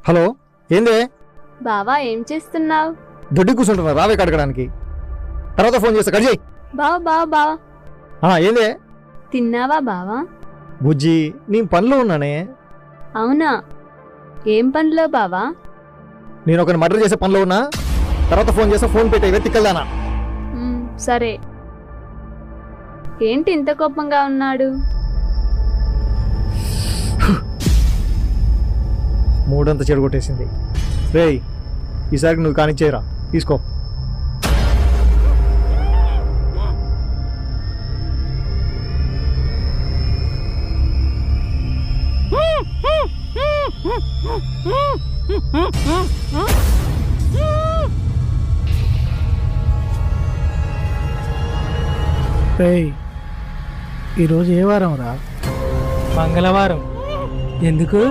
Hello, ఏందే? బావా ఏం చేస్తున్నావు? దొడ్డి కూర్చుంటున్నా, రావే కడగడానికి. తర్వాత ఫోన్ చేస్తా, కట్ చేయి. బావా బావా బావా ఏందే? తిన్నావా బావా? బుజ్జి, నేను పనిలో ఉన్నానే. అవునా, ఏం పనిలో బావా? నేను ఒకరిని మర్డర్ చేసే పనిలో ఉన్నా. తర్వాత ఫోన్ చేస్తా, ఫోన్ పెట్టే వెతికల్దానా. సరే. ఏంటి ఇంత కోపంగా ఉన్నాడు? మూడంతా చెడగొట్టేసింది. రేయ్, ఈసారికి నువ్వు కానిచ్చేయరా, తీసుకో. రేయ్, ఈరోజు ఏ వారం రా? మంగళవారం. ఎందుకు?